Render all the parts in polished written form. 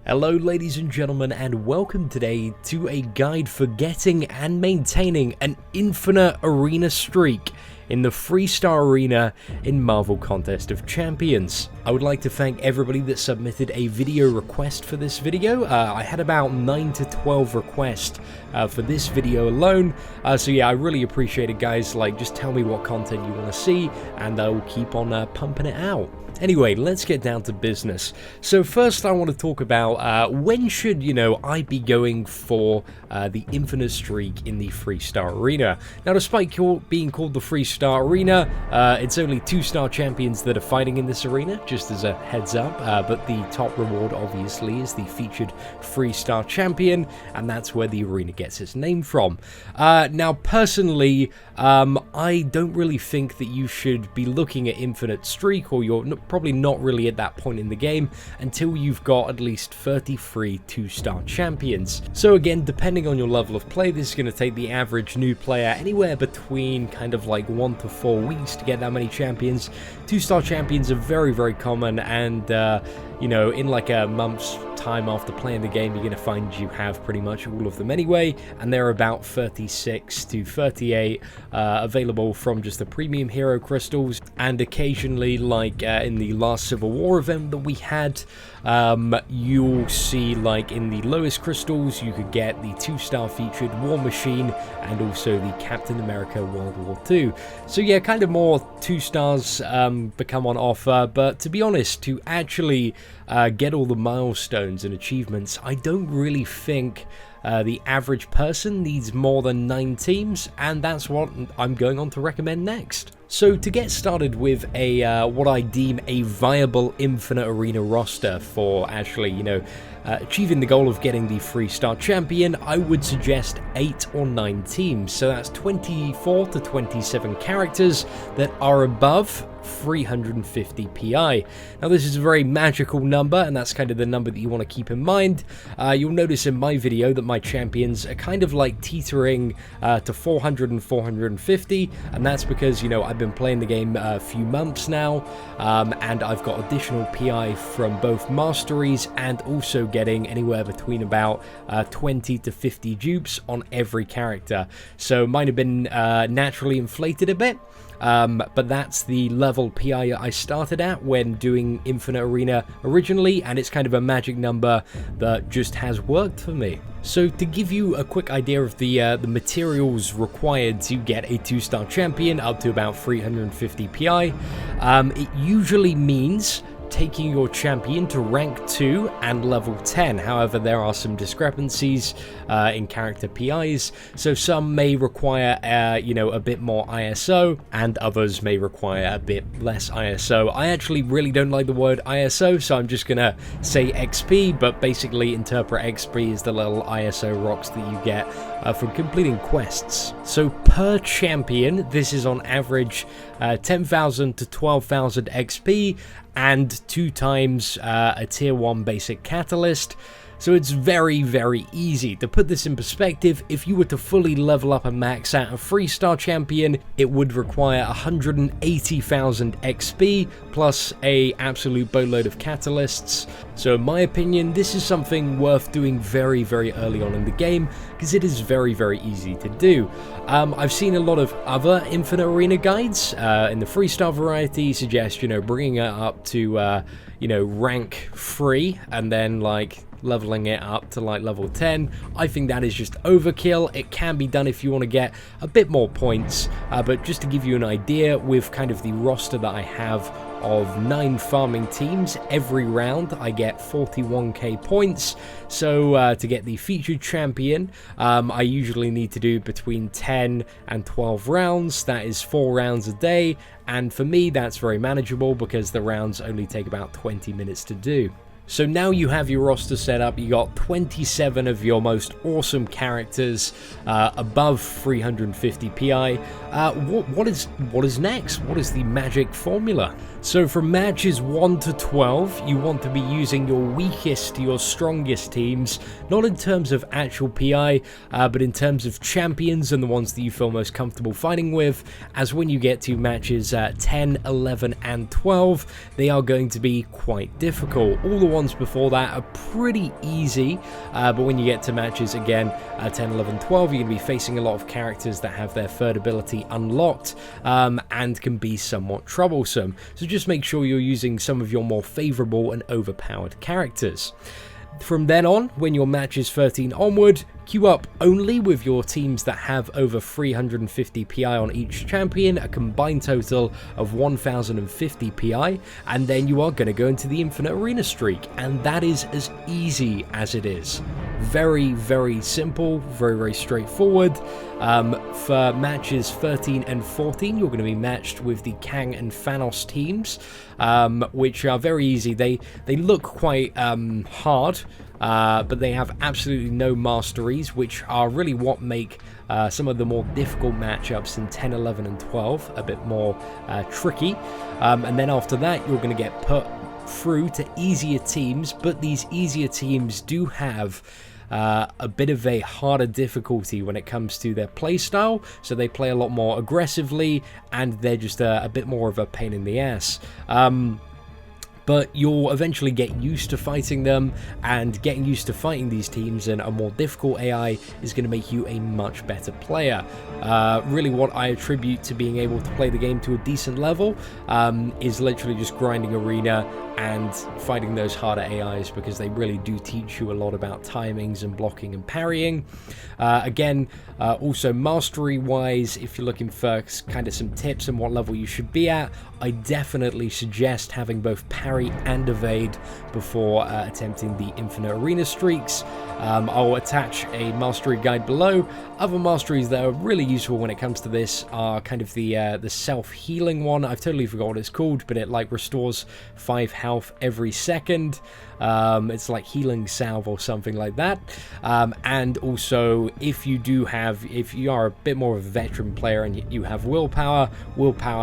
Hello ladies and gentlemen, and welcome today to a guide for getting and maintaining an infinite arena streak in the Freestar Arena in Marvel Contest of Champions. I would like to thank everybody that submitted a video request for this video. I had about 9 to 12 requests for this video alone, so yeah, I really appreciate it, guys. Like, just tell me what content you want to see and I will keep on pumping it out. Anyway, let's get down to business. So first I want to talk about when should, I be going for the infinite streak in the Freestar Arena. Now, despite being called the Freestar Arena, it's only 2-star champions that are fighting in this arena, just as a heads up, but the top reward obviously is the featured Freestar champion, and that's where the arena gets its name from. Now, personally, I don't really think that you should be looking at infinite streak, or you're probably not really at that point in the game until you've got at least 33 2-star champions. So again, depending on your level of play, this is going to take the average new player anywhere between kind of like 1 to 4 weeks to get that many champions. 2-star champions are very, very common, and in like a month's time after playing the game, you're going to find you have pretty much all of them anyway, and there are about 36 to 38 available from just the premium hero crystals, and occasionally, like in the last Civil War event that we had, you'll see like in the lowest crystals you could get the 2-star featured War Machine and also the Captain America World War II. So yeah, kind of more 2 stars become on offer, but to be honest, to actually get all the milestones and achievements, I don't really think the average person needs more than 9 teams, and that's what I'm going on to recommend next. So to get started with a what I deem a viable infinite arena roster for actually, achieving the goal of getting the Freestar champion, I would suggest 8 or 9 teams. So that's 24 to 27 characters that are above 350 PI. Now, this is a very magical number, and that's kind of the number that you want to keep in mind. You'll notice in my video that my champions are kind of like teetering to 400 and 450, and that's because, I've been playing the game a few months now, and I've got additional PI from both masteries and also getting anywhere between about 20 to 50 dupes on every character. So mine have been naturally inflated a bit. But that's the level PI I started at when doing Infinite Arena originally, and it's kind of a magic number that just has worked for me. So to give you a quick idea of the materials required to get a 2-star champion up to about 350 PI, it usually means taking your champion to rank 2 and level 10. However, there are some discrepancies in character PIs, so some may require a bit more ISO, and others may require a bit less ISO. I actually really don't like the word ISO, so I'm just gonna say XP, but basically interpret XP as the little ISO rocks that you get from completing quests. So per champion, this is on average 10,000 to 12,000 XP, and 2 times a tier 1 basic catalyst. So it's very, very easy. To put this in perspective, if you were to fully level up and max out a 3-star champion, it would require 180,000 XP plus a absolute boatload of catalysts. So in my opinion, this is something worth doing very, very early on in the game, because it is very, very easy to do. I've seen a lot of other Infinite Arena guides in the 3-star variety suggest, bringing it up to, rank 3 and then like leveling it up to like level 10. I think that is just overkill. It can be done if you want to get a bit more points, but just to give you an idea, with kind of the roster that I have of 9 farming teams, every round I get 41k points. So to get the featured champion, I usually need to do between 10 and 12 rounds. That is 4 rounds a day, and for me that's very manageable because the rounds only take about 20 minutes to do. So now you have your roster set up, you got 27 of your most awesome characters above 350 PI. What is next? What is the magic formula? So from matches 1 to 12, you want to be using your weakest to your strongest teams, not in terms of actual PI, but in terms of champions and the ones that you feel most comfortable fighting with, as when you get to matches 10, 11, and 12, they are going to be quite difficult. All the ones before that are pretty easy, but when you get to matches again 10, 11, 12, you're going to be facing a lot of characters that have their third ability unlocked and can be somewhat troublesome. So just make sure you're using some of your more favorable and overpowered characters. From then on, when your match is 13 onward, queue up only with your teams that have over 350 PI on each champion, a combined total of 1050 PI, and then you are going to go into the Infinite Arena streak, and that is as easy as it is. Very, very simple, very, very straightforward. For matches 13 and 14, you're going to be matched with the Kang and Thanos teams, which are very easy. They look quite hard, but they have absolutely no masteries, which are really what make some of the more difficult matchups in 10, 11, and 12 a bit more tricky. And then after that, you're going to get put through to easier teams, but these easier teams do have a bit of a harder difficulty when it comes to their playstyle, so they play a lot more aggressively, and they're just a bit more of a pain in the ass. But you'll eventually get used to fighting them, and getting used to fighting these teams and a more difficult AI is going to make you a much better player. Really what I attribute to being able to play the game to a decent level is literally just grinding arena and fighting those harder AIs, because they really do teach you a lot about timings and blocking and parrying. Again, also mastery wise, if you're looking for kind of some tips on what level you should be at, I definitely suggest having both parry and evade before attempting the Infinite Arena streaks. I'll attach a mastery guide below. Other masteries that are really useful when it comes to this are kind of the self-healing one. I've totally forgot what it's called, but it like restores 5 health every second. It's like healing salve or something like that. And also, if you are a bit more of a veteran player and you have willpower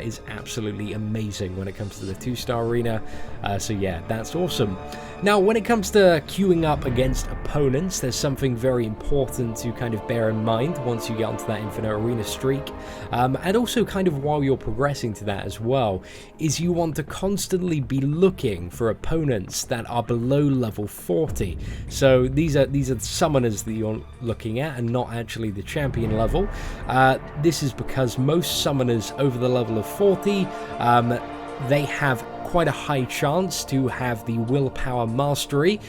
is absolutely amazing when it comes to the 2-star arena. So yeah, that's awesome. Now, when it comes to queuing up against opponents, there's something very important to kind of bear in mind once you get onto that Infinite Arena streak, and also kind of while you're progressing to that as well, is you want to constantly be looking for opponents that are below level 40. So these are summoners that you're looking at, and not actually the champion level. This is because most summoners over the level of 40, they have quite a high chance to have the willpower mastery,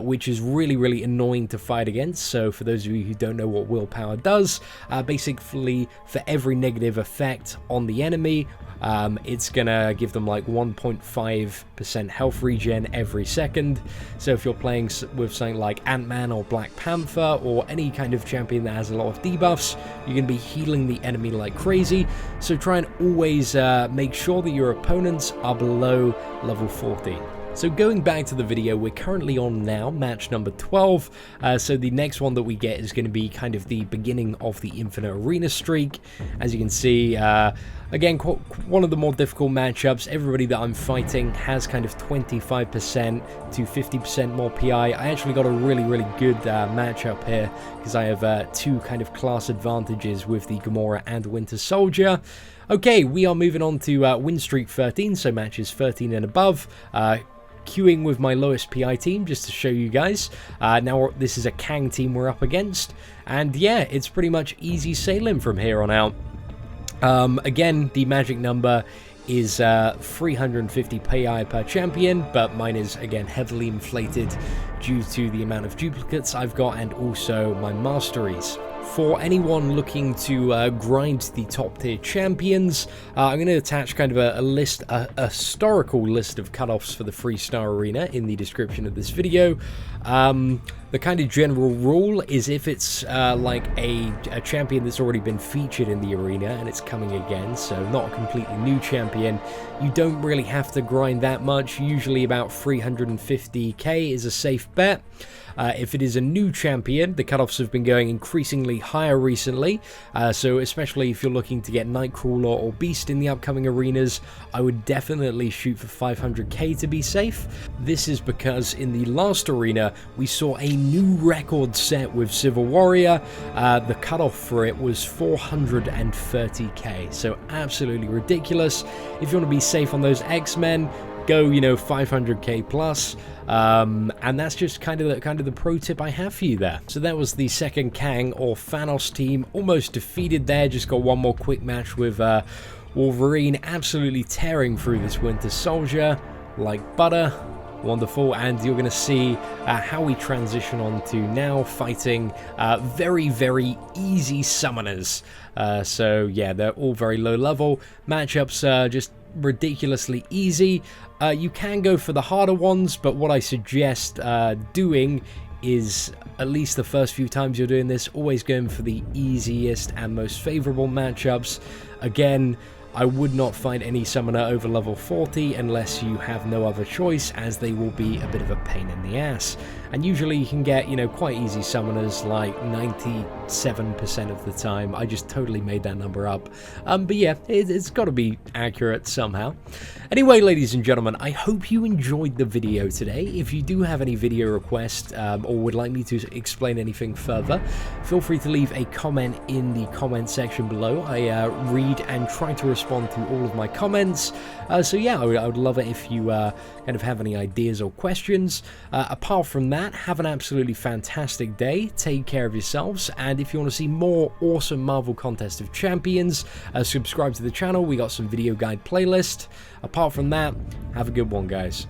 which is really, really annoying to fight against. So for those of you who don't know what willpower does, basically for every negative effect on the enemy, it's gonna give them like 1.5% health regen every second. So if you're playing with something like Ant-Man or Black Panther or any kind of champion that has a lot of debuffs, you're gonna be healing the enemy like crazy. So try and always make sure that your opponents are below level 40. So going back to the video we're currently on now, match number 12, so the next one that we get is going to be kind of the beginning of the Infinite Arena streak. As you can see, again, one of the more difficult matchups. Everybody that I'm fighting has kind of 25% to 50% more PI. I actually got a really, really good matchup here, because I have 2 kind of class advantages with the Gamora and Winter Soldier. Okay, we are moving on to win streak 13, so matches 13 and above. Queuing with my lowest PI team just to show you guys. Now this is a Kang team we're up against, and yeah, it's pretty much easy sailing from here on out. Again, the magic number is 350 PI per champion, but mine is again heavily inflated due to the amount of duplicates I've got and also my masteries. For anyone looking to grind the top tier champions, I'm going to attach kind of a historical list of cutoffs for the 3-star arena in the description of this video. The kind of general rule is if it's like a champion that's already been featured in the arena and it's coming again, so not a completely new champion, you don't really have to grind that much. Usually about 350k is a safe bet. If it is a new champion, the cutoffs have been going increasingly higher recently, so especially if you're looking to get Nightcrawler or Beast in the upcoming arenas, I would definitely shoot for 500k to be safe. This is because in the last arena, we saw a new record set with Civil Warrior. The cutoff for it was 430k, so absolutely ridiculous. If you want to be safe on those X-Men, go, you know, 500k plus. And that's just kind of the pro tip I have for you there. So that was the second Kang or Thanos team, almost defeated there. Just got one more quick match with Wolverine, absolutely tearing through this Winter Soldier like butter. Wonderful. And you're going to see how we transition on to now fighting very, very easy summoners. So yeah, they're all very low level. Matchups just ridiculously easy. You can go for the harder ones, but what I suggest doing is, at least the first few times you're doing this, always going for the easiest and most favorable matchups. Again, I would not find any summoner over level 40 unless you have no other choice, as they will be a bit of a pain in the ass. And usually you can get, you know, quite easy summoners like 97% of the time. I just totally made that number up. But yeah, it's got to be accurate somehow. Anyway, ladies and gentlemen, I hope you enjoyed the video today. If you do have any video requests or would like me to explain anything further, feel free to leave a comment in the comment section below. I read and try to respond to all of my comments. So yeah, I would love it if you kind of have any ideas or questions. Apart from that, have an absolutely fantastic day. Take care of yourselves, and if you want to see more awesome Marvel Contest of Champions, subscribe to the channel. We got some video guide playlist. Apart from that, have a good one, guys.